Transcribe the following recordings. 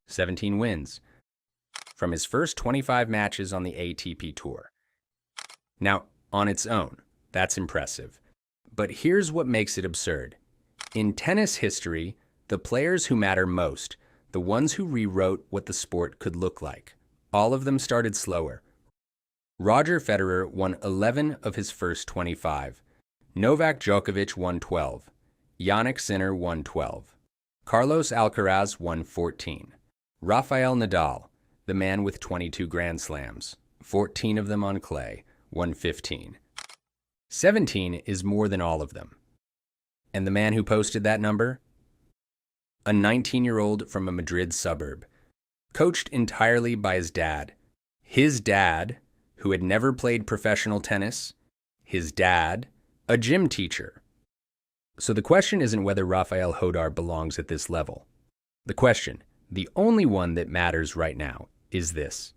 17 wins, from his first 25 matches on the ATP Tour. Now, on its own, that's impressive. But here's what makes it absurd. In tennis history, the players who matter most, the ones who rewrote what the sport could look like, all of them started slower. Roger Federer won 11 of his first 25. Novak Djokovic won 12. Jannik Sinner won 12. Carlos Alcaraz won 14. Rafael Nadal, the man with 22 Grand Slams, 14 of them on clay, won 15. 17 is more than all of them. And the man who posted that number? A 19-year-old from a Madrid suburb, coached entirely by his dad. His dad, who had never played professional tennis. His dad, a gym teacher. So the question isn't whether Rafael Jódar belongs at this level. The question, the only one that matters right now, is this.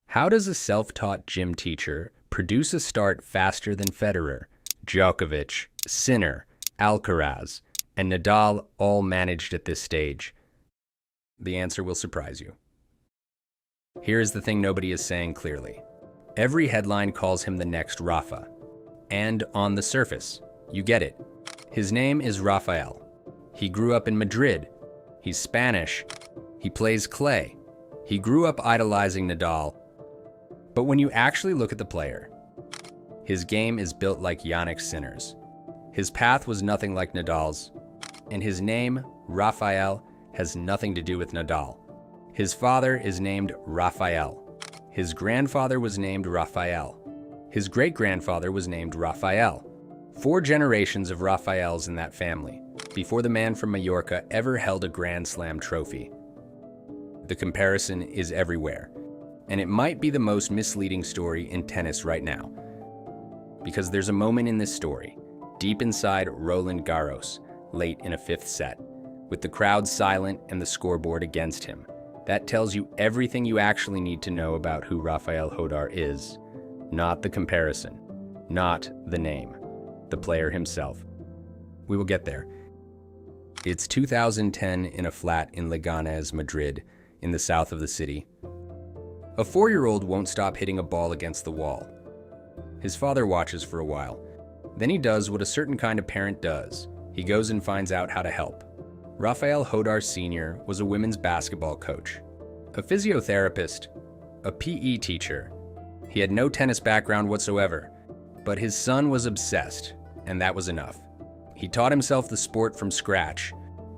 How does a self-taught gym teacher produce a start faster than Federer, Djokovic, Sinner, Alcaraz, and Nadal all managed at this stage? The answer will surprise you. Here is the thing nobody is saying clearly. Every headline calls him the next Rafa. And on the surface, you get it. His name is Rafael. He grew up in Madrid. He's Spanish. He plays clay. He grew up idolizing Nadal. But when you actually look at the player, his game is built like Jannik Sinner's. His path was nothing like Nadal's. And his name, Rafael, has nothing to do with Nadal. His father is named Rafael. His grandfather was named Rafael. His great-grandfather was named Rafael. 4 generations of Rafaels in that family, before the man from Mallorca ever held a Grand Slam trophy. The comparison is everywhere, and it might be the most misleading story in tennis right now. Because there's a moment in this story, deep inside Roland Garros, late in a 5th set, with the crowd silent and the scoreboard against him. That tells you everything you actually need to know about who Rafael Jódar is. Not the comparison, not the name, the player himself. We will get there. It's 2010 in a flat in Leganés, Madrid, in the south of the city. A 4-year-old won't stop hitting a ball against the wall. His father watches for a while. Then he does what a certain kind of parent does. He goes and finds out how to help. Rafael Jódar Sr. was a women's basketball coach, a physiotherapist, a PE teacher. He had no tennis background whatsoever, but his son was obsessed, and that was enough. He taught himself the sport from scratch,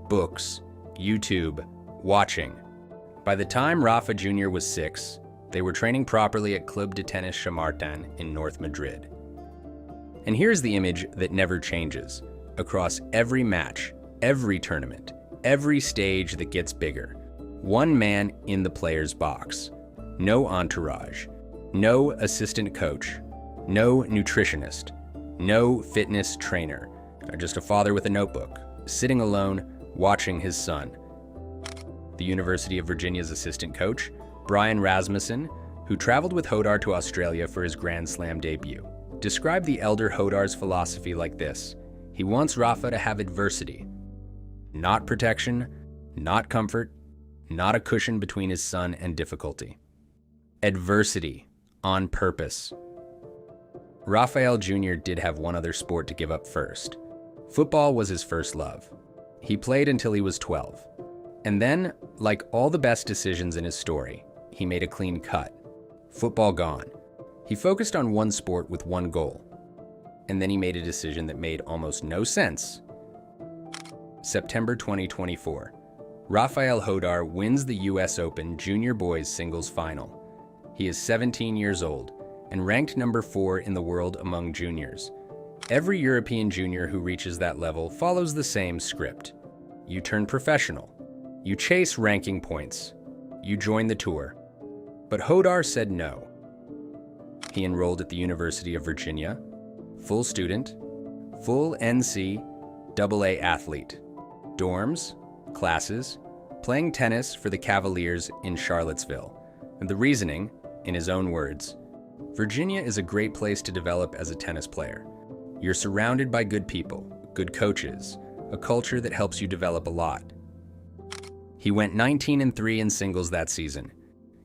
books, YouTube, watching. By the time Rafa Jr. was 6, they were training properly at Club de Tennis Chamartin in North Madrid. And here's the image that never changes. Across every match, every tournament, every stage that gets bigger, one man in the player's box. No entourage, no assistant coach, no nutritionist, no fitness trainer, just a father with a notebook, sitting alone, watching his son. The University of Virginia's assistant coach, Brian Rasmussen, who traveled with Jódar to Australia for his Grand Slam debut, described the elder Jódar's philosophy like this. He wants Rafa to have adversity. Not protection, not comfort, not a cushion between his son and difficulty. Adversity, on purpose. Rafael Jr. did have one other sport to give up first. Football was his first love. He played until he was 12. And then, like all the best decisions in his story, he made a clean cut. Football gone. He focused on one sport with one goal. And then he made a decision that made almost no sense. September 2024. Rafael Jódar wins the US Open Junior Boys Singles Final. He is 17 years old and ranked number 4 in the world among juniors. Every European junior who reaches that level follows the same script. You turn professional. You chase ranking points. You join the tour. But Jódar said no. He enrolled at the University of Virginia, full student, full NC, AA athlete, dorms, classes, playing tennis for the Cavaliers in Charlottesville. And the reasoning, in his own words, Virginia is a great place to develop as a tennis player. You're surrounded by good people, good coaches, a culture that helps you develop a lot. He went 19-3 in singles that season.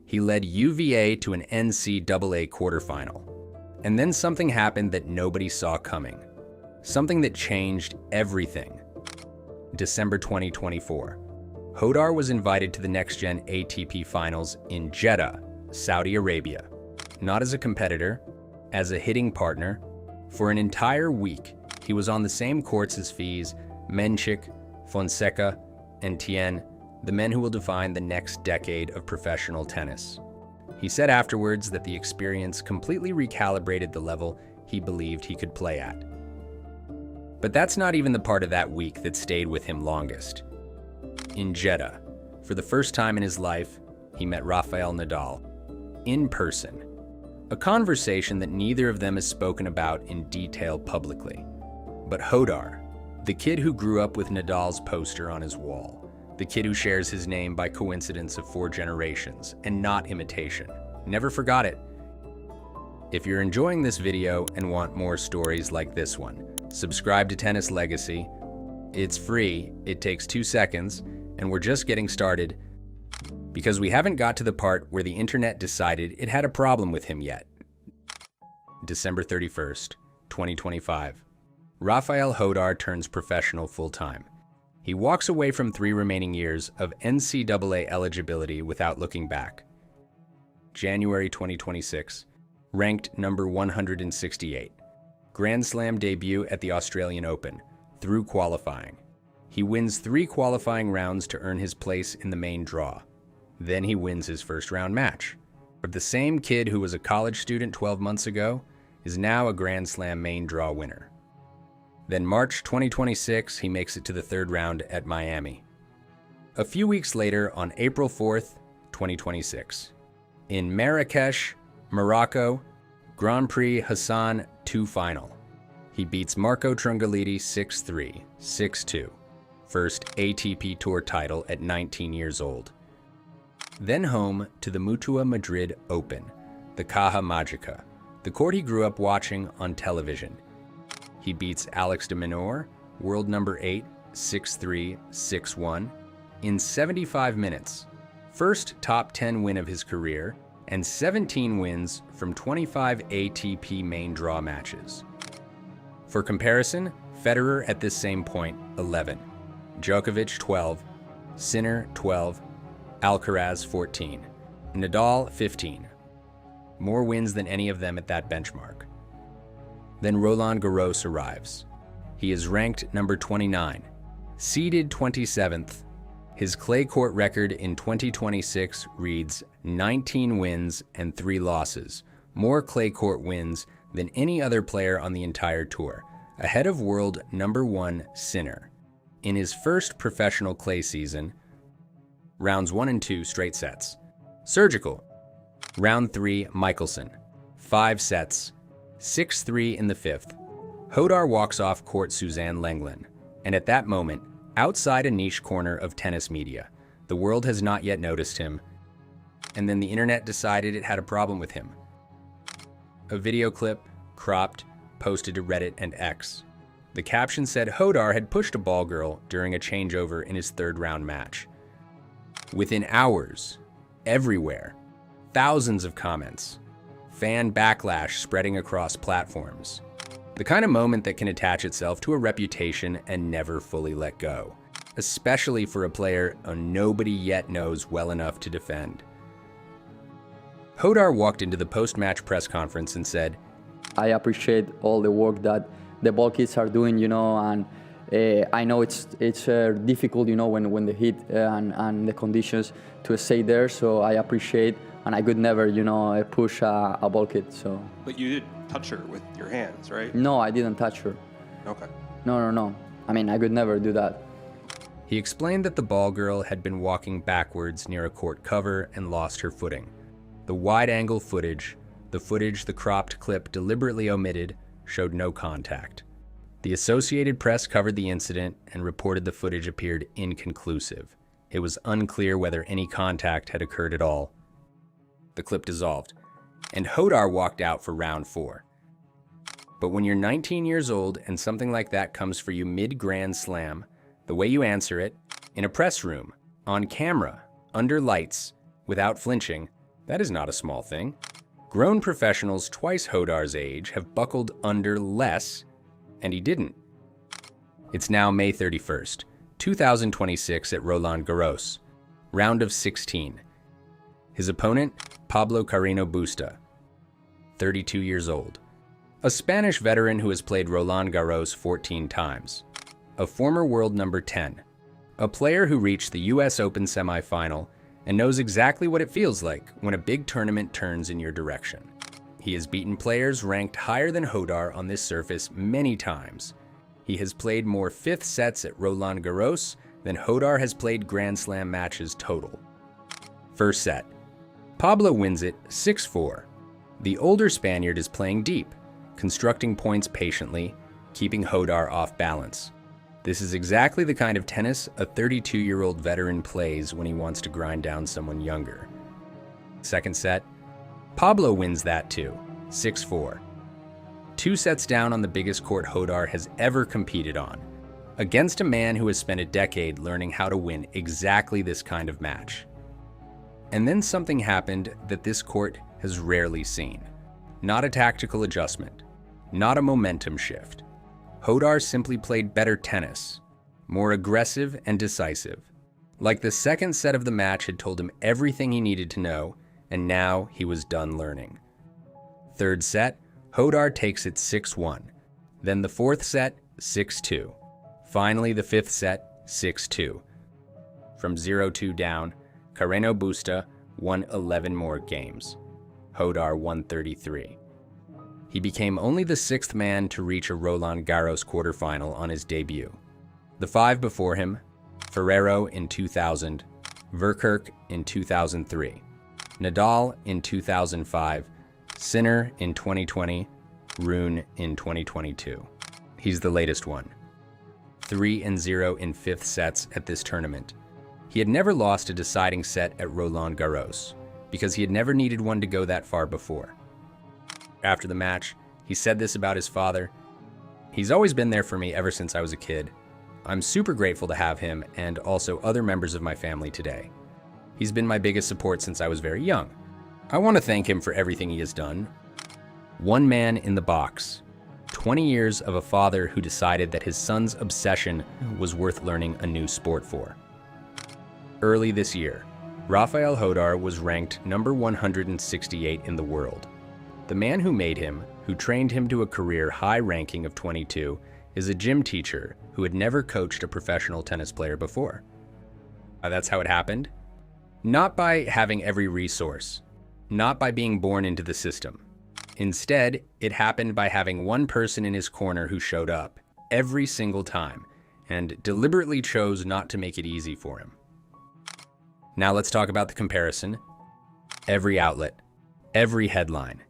He led UVA to an NCAA quarterfinal. And then something happened that nobody saw coming. Something that changed everything. December 2024. Jódar was invited to the next-gen ATP Finals in Jeddah, Saudi Arabia. Not as a competitor, as a hitting partner. For an entire week, he was on the same courts as Fils, Menchik, Fonseca, and Tien, the men who will define the next decade of professional tennis. He said afterwards that the experience completely recalibrated the level he believed he could play at. But that's not even the part of that week that stayed with him longest. In Jeddah, for the first time in his life, he met Rafael Nadal, in person. A conversation that neither of them has spoken about in detail publicly. But Jódar, the kid who grew up with Nadal's poster on his wall, the kid who shares his name by coincidence of 4 generations and not imitation, never forgot it. If you're enjoying this video and want more stories like this one, subscribe to Tennis Legacy. It's free, it takes 2 seconds, and we're just getting started because we haven't got to the part where the internet decided it had a problem with him yet. December 31st, 2025. Rafael Jódar turns professional full-time. He walks away from 3 remaining years of NCAA eligibility without looking back. January 2026, ranked number 168. Grand Slam debut at the Australian Open, through qualifying. He wins 3 qualifying rounds to earn his place in the main draw. Then he wins his first round match. But the same kid who was a college student 12 months ago is now a Grand Slam main draw winner. Then March 2026, he makes it to the 3rd round at Miami. A few weeks later, on April 4th, 2026, in Marrakesh, Morocco, Grand Prix Hassan II final. He beats Marco Trungelliti 6-3, 6-2, first ATP Tour title at 19 years old. Then home to the Mutua Madrid Open, the Caja Magica, the court he grew up watching on television. He beats Alex de Minaur, world number 8, 6-3, 6-1, in 75 minutes. First top 10 win of his career, and 17 wins from 25 ATP main draw matches. For comparison, Federer at this same point, 11, Djokovic 12, Sinner 12, Alcaraz 14, Nadal 15. More wins than any of them at that benchmark. Then Roland Garros arrives. He is ranked number 29, seeded 27th. His clay court record in 2026 reads 19 wins and 3 losses, more clay court wins than any other player on the entire tour, ahead of world number 1 Sinner. In his first professional clay season, rounds 1 and 2 straight sets. Surgical. Round 3 Michelson, 5 sets, 6-3 in the 5th. Jódar walks off Court Suzanne-Lenglen, and at that moment, outside a niche corner of tennis media, the world has not yet noticed him, and then the internet decided it had a problem with him. A video clip, cropped, posted to Reddit and X. The caption said Jódar had pushed a ball girl during a changeover in his 3rd round match. Within hours, everywhere, thousands of comments, fan backlash spreading across platforms. The kind of moment that can attach itself to a reputation and never fully let go, especially for a player nobody yet knows well enough to defend. Jódar walked into the post-match press conference and said, I appreciate all the work that the ball kids are doing, and I know it's difficult, when the heat and the conditions to stay there, so I appreciate, and I could never, push a ball kid, so. But you did touch her with your hands, right? No, I didn't touch her. Okay. No. I mean, I could never do that. He explained that the ball girl had been walking backwards near a court cover and lost her footing. The wide-angle footage, the cropped clip deliberately omitted, showed no contact. The Associated Press covered the incident and reported the footage appeared inconclusive. It was unclear whether any contact had occurred at all. The clip dissolved, and Jódar walked out for round 4. But when you're 19 years old and something like that comes for you mid-Grand Slam, the way you answer it, in a press room, On camera, under lights, without flinching, that is not a small thing. Grown professionals twice Jódar's age have buckled under less, and he didn't. It's now May 31st, 2026 at Roland Garros, round of 16. His opponent, Pablo Carreño Busta, 32 years old. A Spanish veteran who has played Roland Garros 14 times. A former world number 10. A player who reached the US Open semifinal and knows exactly what it feels like when a big tournament turns in your direction. He has beaten players ranked higher than Jódar on this surface many times. He has played more fifth sets at Roland Garros than Jódar has played Grand Slam matches total. First set. Pablo wins it 6-4. The older Spaniard is playing deep, constructing points patiently, keeping Jódar off balance. This is exactly the kind of tennis a 32-year-old veteran plays when he wants to grind down someone younger. Second set. Pablo wins that too, 6-4. 2 sets down on the biggest court Jódar has ever competed on, against a man who has spent a decade learning how to win exactly this kind of match. And then something happened that this court has rarely seen. Not a tactical adjustment, not a momentum shift. Jódar simply played better tennis, more aggressive and decisive. Like the second set of the match had told him everything he needed to know, and now he was done learning. Third set, Jódar takes it 6-1. Then the fourth set, 6-2. Finally the fifth set, 6-2. From 0-2 down, Carreño Busta won 11 more games. Jódar won 33. He became only the 6th man to reach a Roland Garros quarterfinal on his debut. The 5 before him, Federer in 2000, Verkerk in 2003, Nadal in 2005, Sinner in 2020, Rune in 2022. He's the latest one. 3-0 in fifth sets at this tournament. He had never lost a deciding set at Roland Garros, because he had never needed one to go that far before. After the match, he said this about his father: "He's always been there for me ever since I was a kid. I'm super grateful to have him and also other members of my family today. He's been my biggest support since I was very young. I want to thank him for everything he has done." One man in the box. 20 years of a father who decided that his son's obsession was worth learning a new sport for. Early this year, Rafael Jódar was ranked number 168 in the world. The man who made him, who trained him to a career high ranking of 22, is a gym teacher who had never coached a professional tennis player before. That's how it happened? Not by having every resource, not by being born into the system. Instead, it happened by having one person in his corner who showed up every single time and deliberately chose not to make it easy for him. Now let's talk about the comparison. Every outlet, every headline.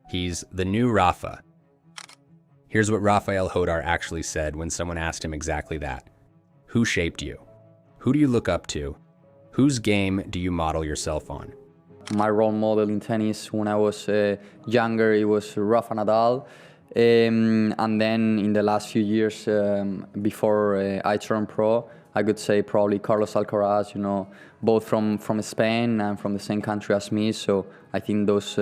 He's the new Rafa. Here's what Rafael Jódar actually said when someone asked him exactly that. Who shaped you? Who do you look up to? Whose game do you model yourself on? My role model in tennis when I was younger, it was Rafa Nadal. And then in the last few years, before I turned pro, I could say probably Carlos Alcaraz, you know, both from Spain and from the same country as me. So I think those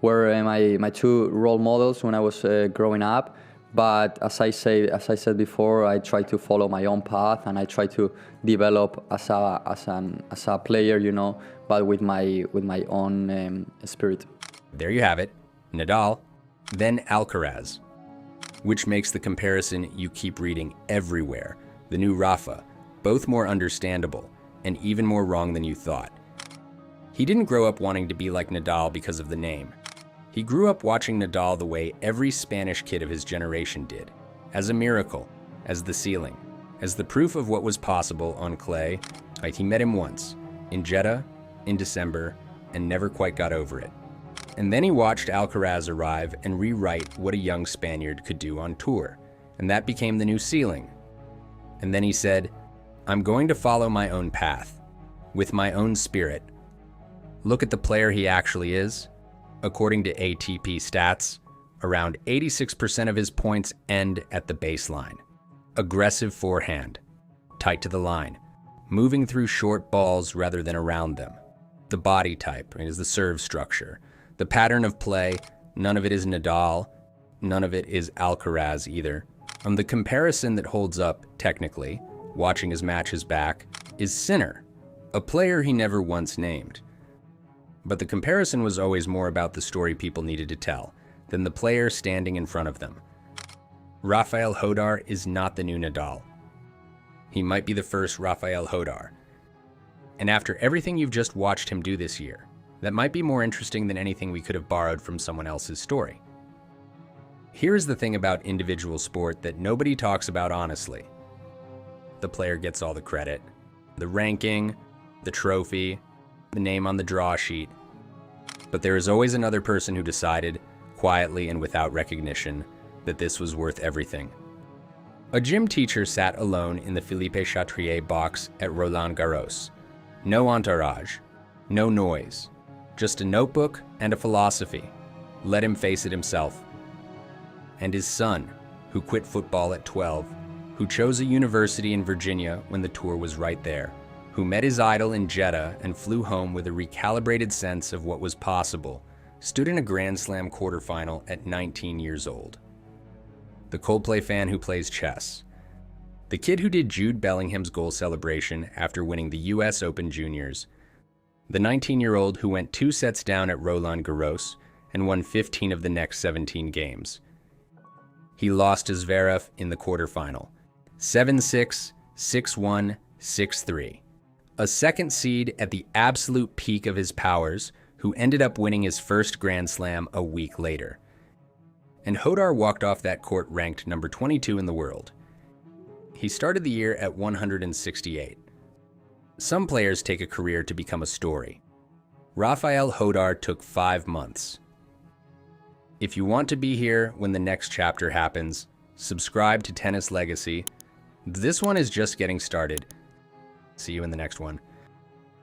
were my two role models when I was growing up. But as I said before, I try to follow my own path and I try to develop as a player, you know, but with my own spirit. There you have it, Nadal, then Alcaraz, which makes the comparison you keep reading everywhere. The new Rafa, both more understandable and even more wrong than you thought. He didn't grow up wanting to be like Nadal because of the name. He grew up watching Nadal the way every Spanish kid of his generation did, as a miracle, as the ceiling, as the proof of what was possible on clay. Like he met him once, in Jeddah, in December, and never quite got over it. And then he watched Alcaraz arrive and rewrite what a young Spaniard could do on tour, and that became the new ceiling. And then he said, "I'm going to follow my own path, with my own spirit." Look at the player he actually is. According to ATP stats, around 86% of his points end at the baseline. Aggressive forehand, tight to the line, moving through short balls rather than around them. The body type is the serve structure. The pattern of play, none of it is Nadal, none of it is Alcaraz either. The comparison that holds up, technically, watching his matches back, is Sinner, a player he never once named. But the comparison was always more about the story people needed to tell than the player standing in front of them. Rafael Jódar is not the new Nadal. He might be the first Rafael Jódar. And after everything you've just watched him do this year, that might be more interesting than anything we could have borrowed from someone else's story. Here's the thing about individual sport that nobody talks about honestly. The player gets all the credit. The ranking, the trophy, the name on the draw sheet. But there is always another person who decided, quietly and without recognition, that this was worth everything. A gym teacher sat alone in the Philippe Chatrier box at Roland Garros. No entourage, no noise, just a notebook and a philosophy. Let him face it himself. And his son, who quit football at 12, who chose a university in Virginia when the tour was right there, who met his idol in Jeddah and flew home with a recalibrated sense of what was possible, stood in a Grand Slam quarterfinal at 19 years old. The Coldplay fan who plays chess. The kid who did Jude Bellingham's goal celebration after winning the US Open Juniors. The 19-year-old who went 2 sets down at Roland Garros and won 15 of the next 17 games. He lost to Zverev in the quarterfinal, 7-6, 6-1, 6-3. A second seed at the absolute peak of his powers, who ended up winning his first Grand Slam a week later. And Jodar walked off that court ranked number 22 in the world. He started the year at 168. Some players take a career to become a story. Rafael Jódar took 5 months. If you want to be here when the next chapter happens, subscribe to Tennis Legacy. This one is just getting started. See you in the next one.